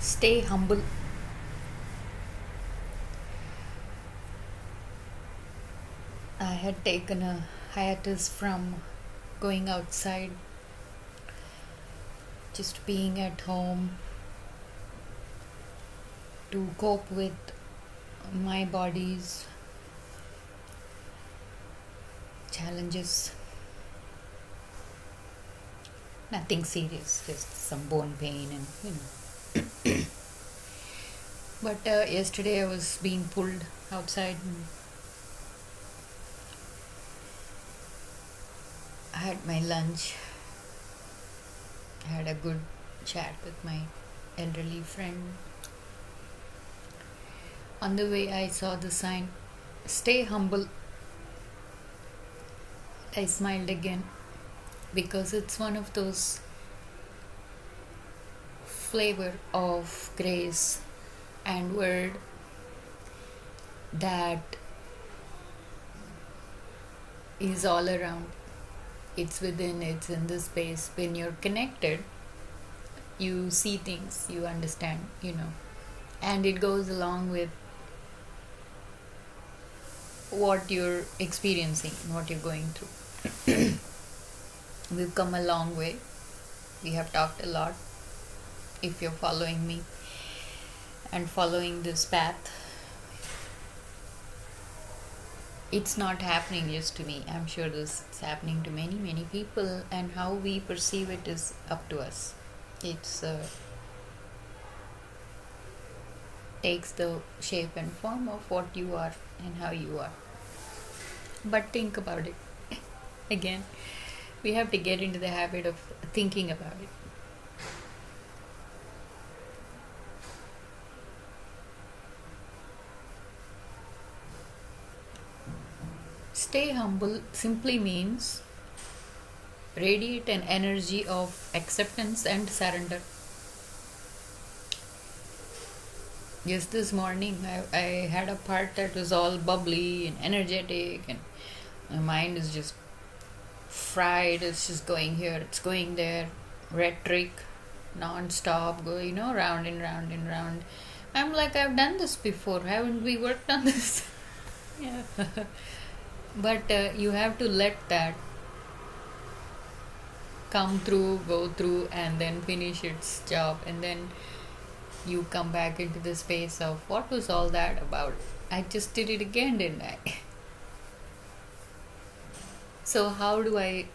Stay humble. I had taken a hiatus from going outside, just being at home to cope with my body's challenges. Nothing serious, just some bone pain and. But yesterday I was being pulled outside and I had my lunch. I had a good chat with my elderly friend. On the way, I saw the sign, "Stay humble." I smiled again because it's one of those flavor of grace and word that is all around. It's within, it's in the space. When you're connected, you see things, you understand. And it goes along with what you're experiencing, what you're going through. We've come a long way. We have talked a lot. If you're following me and following this path, it's not happening just to me. I'm sure this is happening to many, many people, and how we perceive it is up to us. It's takes the shape and form of what you are and how you are. But think about it. Again, we have to get into the habit of thinking about it. Stay humble simply means radiate an energy of acceptance and surrender. Just this morning, I had a part that was all bubbly and energetic, and my mind is just fried. It's just going here, it's going there, rhetoric, non-stop, round and round and round. I'm like, I've done this before. Haven't we worked on this? Yeah. But you have to let that come through, go through, and then finish its job, and then you come back into the space of what was all that about? I just did it again, didn't I? So, how do I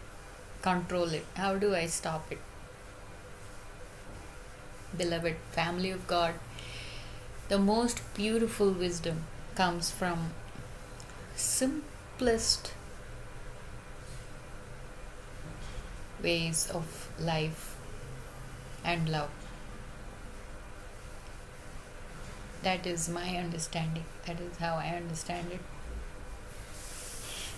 control it? How do I stop it? Beloved family of God, the most beautiful wisdom comes from simplest ways of life and love. That is my understanding. That is how I understand it.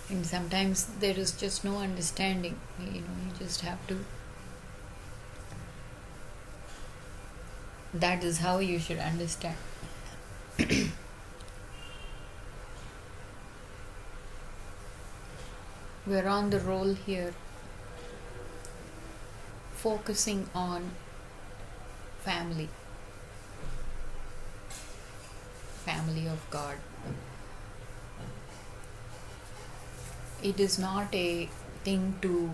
And sometimes there is just no understanding. You just have to. That is how you should understand. We're on the roll here, focusing on family of God. It is not a thing to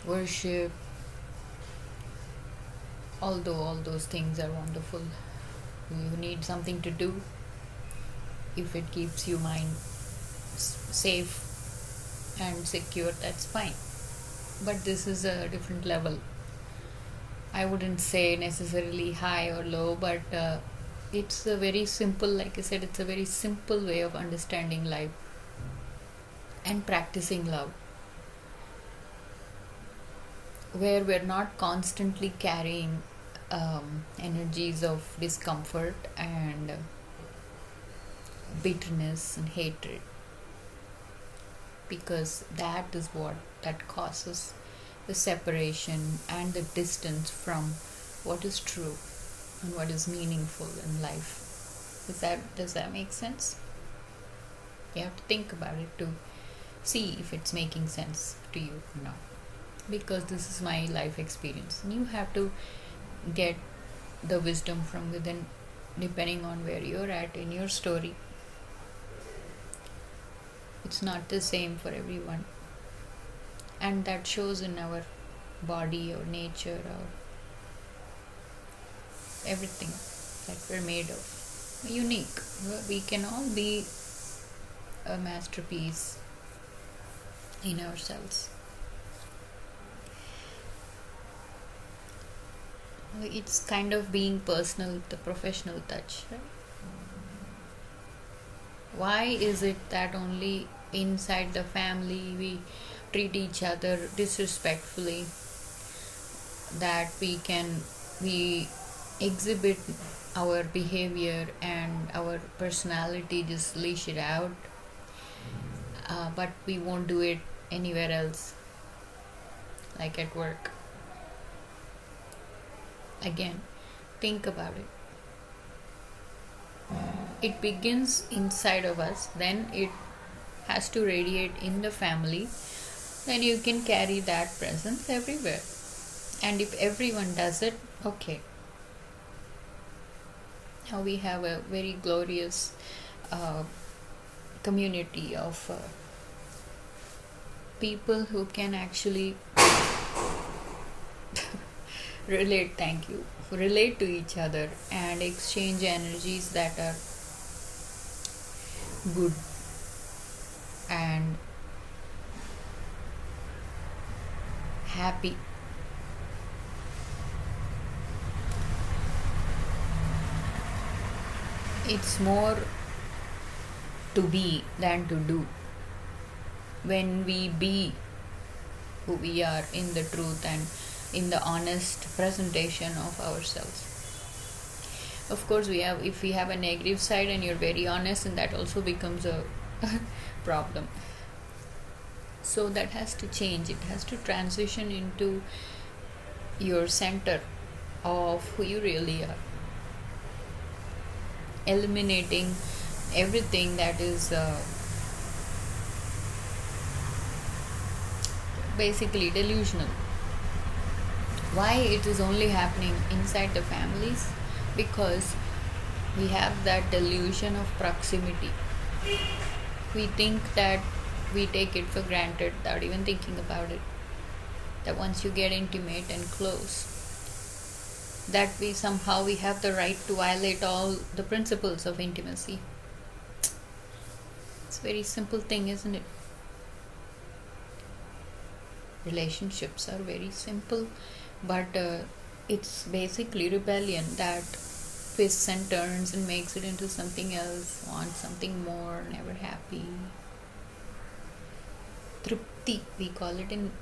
worship, although all those things are wonderful. You need something to do. If it keeps your mind safe and secure, that's fine. But this is a different level. I wouldn't say necessarily high or low, but it's a very simple, like I said, it's a very simple way of understanding life and practicing love, where we're not constantly carrying energies of discomfort and bitterness and hatred, because that is that causes the separation and the distance from what is true and what is meaningful in life. Does that make sense? You have to think about it to see if it's making sense to you or not, because this is my life experience, and you have to get the wisdom from within, depending on where you're at in your story. It's not the same for everyone, and that shows in our body or nature or everything that we're made of. Unique. We can all be a masterpiece in ourselves. It's kind of being personal, the professional touch, right? Why is it that only inside the family we treat each other disrespectfully, that we exhibit our behavior and our personality, just leash it out, but we won't do it anywhere else, like at work? Again, think about it. It begins inside of us, then it has to radiate in the family, then you can carry that presence everywhere. And if everyone does it, okay. Now we have a very glorious community of people who can actually relate to each other and exchange energies that are good and happy. It's more to be than to do. When we be who we are in the truth and in the honest presentation of ourselves. Of course, if we have a negative side and you're very honest, and that also becomes a problem. So that has to change. It has to transition into your center of who you really are, eliminating everything that is basically delusional. Why it is only happening inside the families? Because we have that delusion of proximity. We think that we take it for granted without even thinking about it, that once you get intimate and close, that we have the right to violate all the principles of intimacy. It's a very simple thing, isn't it? Relationships are very simple, but it's basically rebellion that twists and turns and makes it into something else, wants something more, never happy. Tripti, we call it in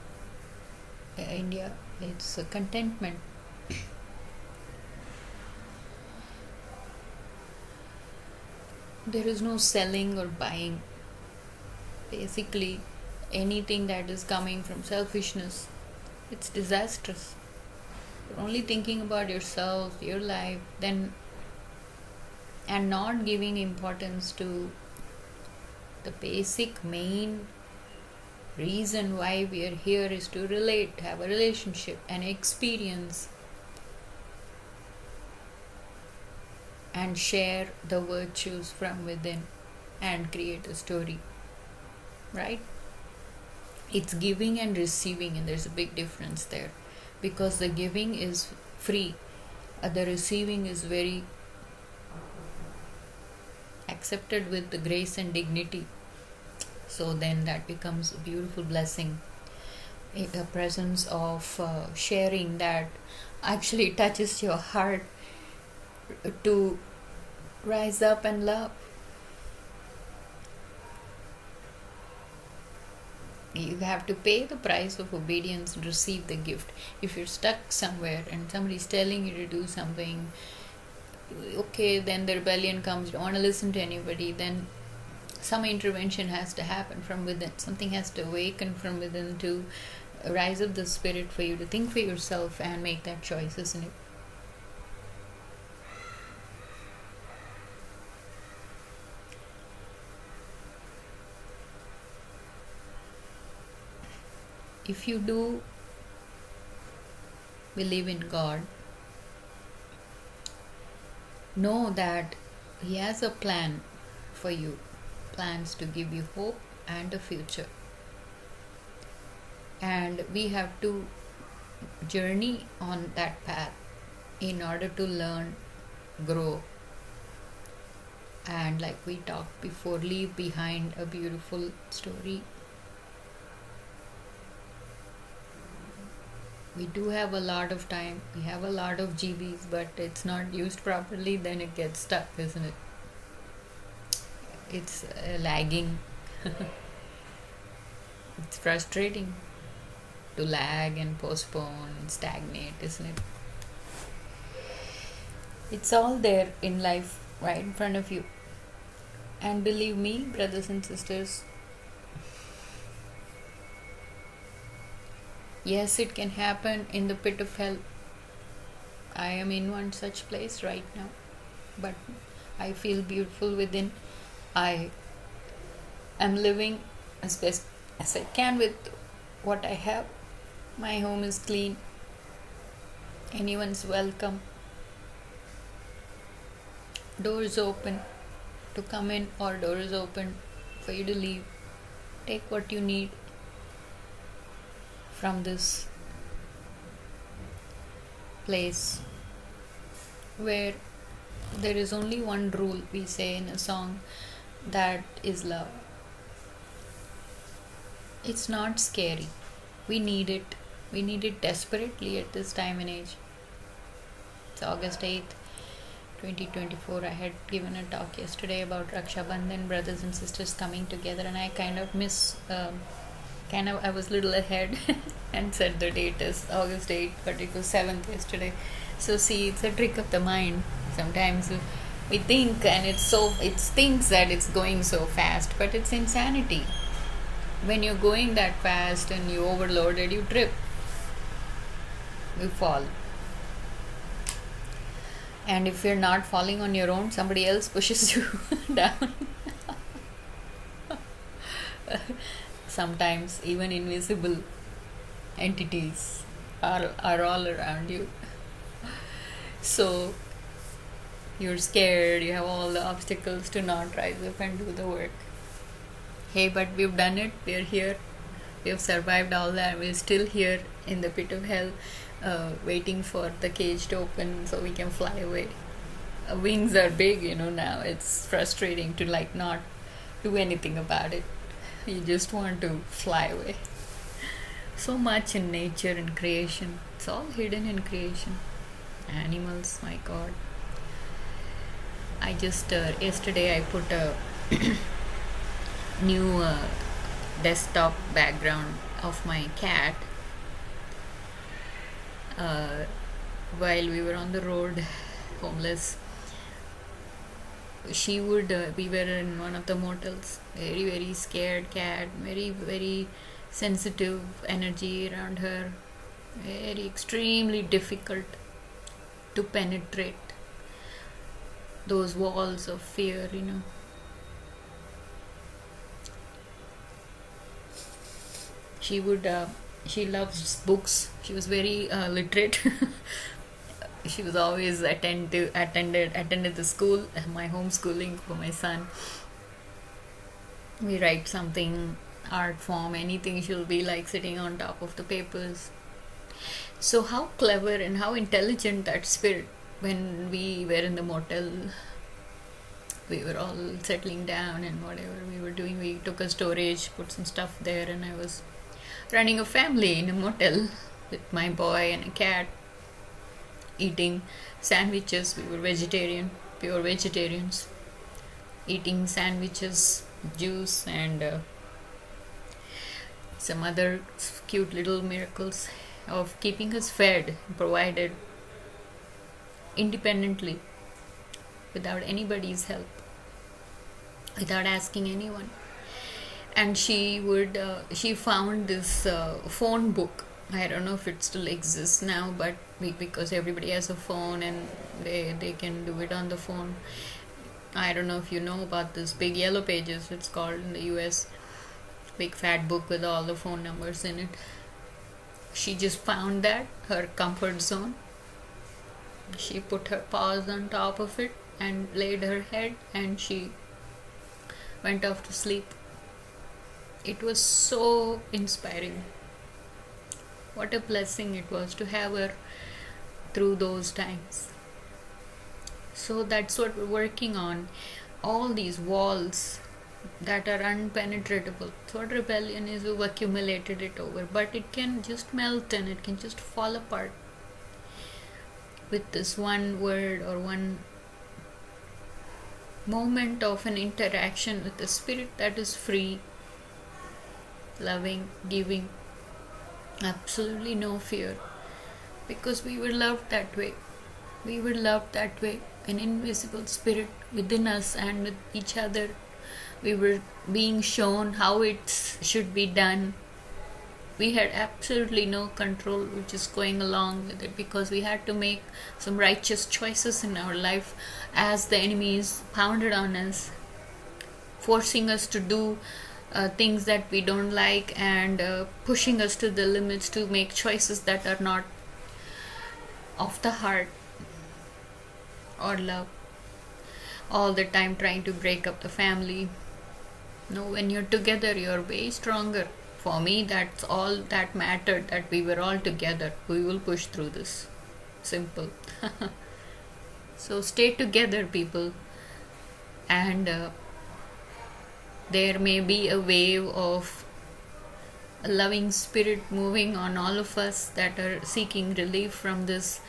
India. It's a contentment. There is no selling or buying. Basically, anything that is coming from selfishness, it's disastrous. You're only thinking about yourself, your life, then, and not giving importance to the basic main reason why we are here is to relate, have a relationship, an experience, and share the virtues from within and create a story, right? It's giving and receiving, and there's a big difference there, because the giving is free, the receiving is very accepted with the grace and dignity. So then that becomes a beautiful blessing, a presence of sharing that actually touches your heart to rise up and love. You have to pay the price of obedience and receive the gift. If you're stuck somewhere and somebody's telling you to do something, okay, then the rebellion comes, you don't want to listen to anybody, then some intervention has to happen from within. Something has to awaken from within to rise up the spirit for you to think for yourself and make that choice, isn't it? If you do believe in God, Know that He has a plan for you, plans to give you hope and a future. And we have to journey on that path in order to learn, grow, and like we talked before, leave behind a beautiful story. We do have a lot of time, we have a lot of GBs, but it's not used properly, then it gets stuck, isn't it? It's lagging. It's frustrating to lag and postpone and stagnate, isn't it? It's all there in life, right in front of you. And believe me, brothers and sisters, yes, it can happen in the pit of hell. I am in one such place right now, but I feel beautiful within. I am living as best as I can with what I have. My home is clean. Anyone's welcome. Doors open to come in, or doors open for you to leave. Take what you need from this place where there is only one rule, we say in a song, that is love. It's not scary. We need it. We need it desperately at this time and age. It's August 8th, 2024. I had given a talk yesterday about Raksha Bandhan, brothers and sisters coming together, and I kind of I was a little ahead and said the date is August 8th, but it was 7th yesterday. So see, it's a trick of the mind. Sometimes we think, and it's thinks that it's going so fast, but it's insanity. When you're going that fast and you overloaded, you trip, you fall. And if you're not falling on your own, somebody else pushes you down. Sometimes even invisible entities are all around you. So you're scared, you have all the obstacles to not rise up and do the work. Hey, but we've done it, we're here, we've survived all that, we're still here in the pit of hell, waiting for the cage to open so we can fly away. Wings are big, now it's frustrating to not do anything about it. You just want to fly away. So much in nature and creation, it's all hidden in creation. Animals, my god. I just yesterday I put a new desktop background of my cat while we were on the road, homeless. She would we were in one of the motels, very very scared cat, very very sensitive energy around her, very extremely difficult to penetrate those walls of fear. She loves books. She was very literate. She was always attended the school, my homeschooling for my son. We write something, art form, anything, she'll be sitting on top of the papers. So how clever and how intelligent that spirit. When we were in the motel, we were all settling down, and whatever we were doing, we took a storage, put some stuff there, and I was running a family in a motel with my boy and a cat, eating sandwiches. We were vegetarian, pure vegetarians, eating sandwiches, juice, and some other cute little miracles of keeping us fed, provided independently, without anybody's help, without asking anyone. And she found this phone book. I don't know if it still exists now, but because everybody has a phone and they can do it on the phone. I don't know if you know about this Big Yellow Pages, it's called in the US. Big fat book with all the phone numbers in it. She just found that, her comfort zone. She put her paws on top of it and laid her head, and she went off to sleep. It was so inspiring. What a blessing it was to have her through those times. So that's what we're working on. All these walls that are unpenetratable. Thought rebellion is we've accumulated it over, but it can just melt and it can just fall apart with this one word or one moment of an interaction with a spirit that is free, loving, giving, absolutely no fear, because we were loved that way. We were loved that way. An invisible spirit within us and with each other. We were being shown how it should be done. We had absolutely no control. We're just going along with it because we had to make some righteous choices in our life as the enemies pounded on us, forcing us to do things that we don't like, and pushing us to the limits to make choices that are not of the heart or love. All the time trying to break up the family. No, when you're together, you're way stronger. For me, that's all that mattered, that we were all together. We will push through this. Simple. So stay together, people. And there may be a wave of a loving spirit moving on all of us that are seeking relief from this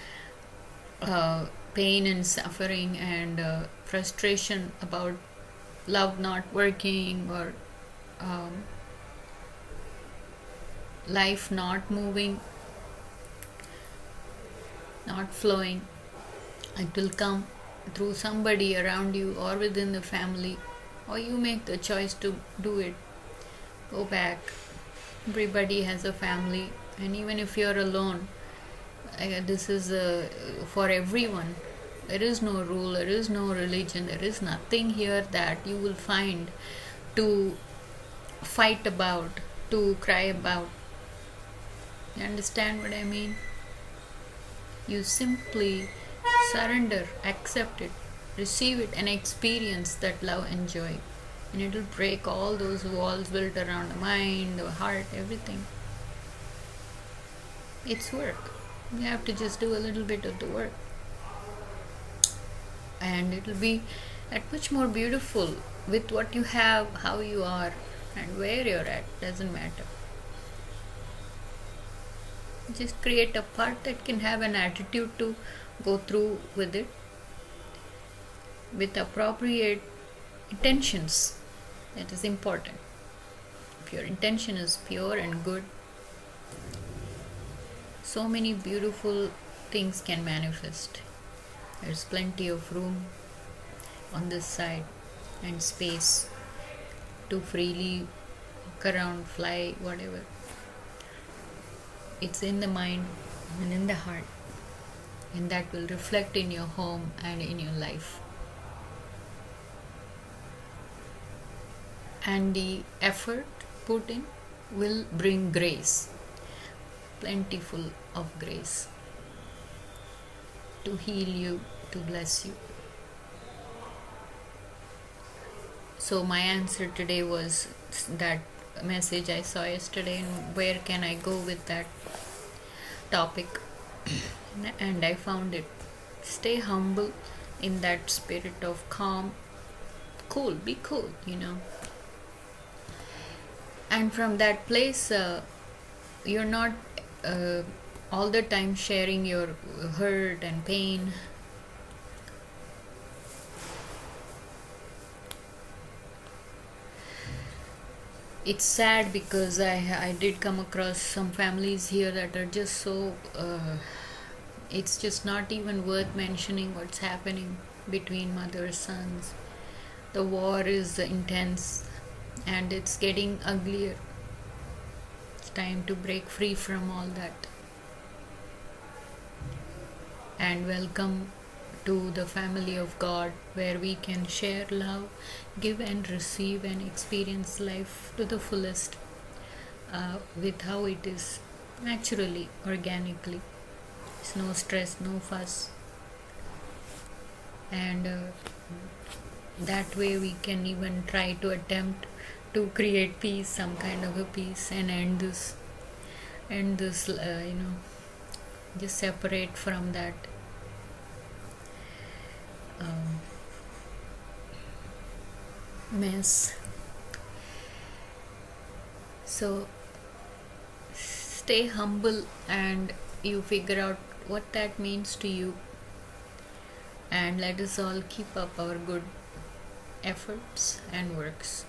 pain and suffering and frustration about love not working, or life not moving, not flowing. It will come through somebody around you or within the family, or you make the choice to do it. Go back. Everybody has a family, and even if you're alone, this is for everyone. There is no rule, there is no religion, there is nothing here that you will find to fight about, to cry about. You understand what I mean? You simply surrender, accept it, receive it, and experience that love and joy. And it will break all those walls built around the mind, the heart, everything. It's work. You have to just do a little bit of the work. And it will be that much more beautiful with what you have, how you are, and where you're at. Doesn't matter. Just create a part that can have an attitude to go through with it with appropriate intentions. That is important. If your intention is pure and good, so many beautiful things can manifest. There's plenty of room on this side and space to freely walk around, fly, whatever. It's in the mind and in the heart, and that will reflect in your home and in your life. And the effort put in will bring grace, plentiful of grace, to heal you, to bless you. So my answer today was that message I saw yesterday, and where can I go with that topic? And I found it. Stay humble in that spirit of calm. Cool, be cool, And from that place, you're not all the time sharing your hurt and pain. It's sad because I did come across some families here that are just so it's just not even worth mentioning what's happening between mothers, sons. The war is intense and it's getting uglier. It's time to break free from all that. And welcome to the family of God, where we can share love, give and receive, and experience life to the fullest with how it is, naturally, organically. There's no stress, no fuss. and that way we can even try to attempt to create peace, some kind of a peace, and end this just separate from that um, mess. So stay humble and you figure out what that means to you, and let us all keep up our good efforts and works.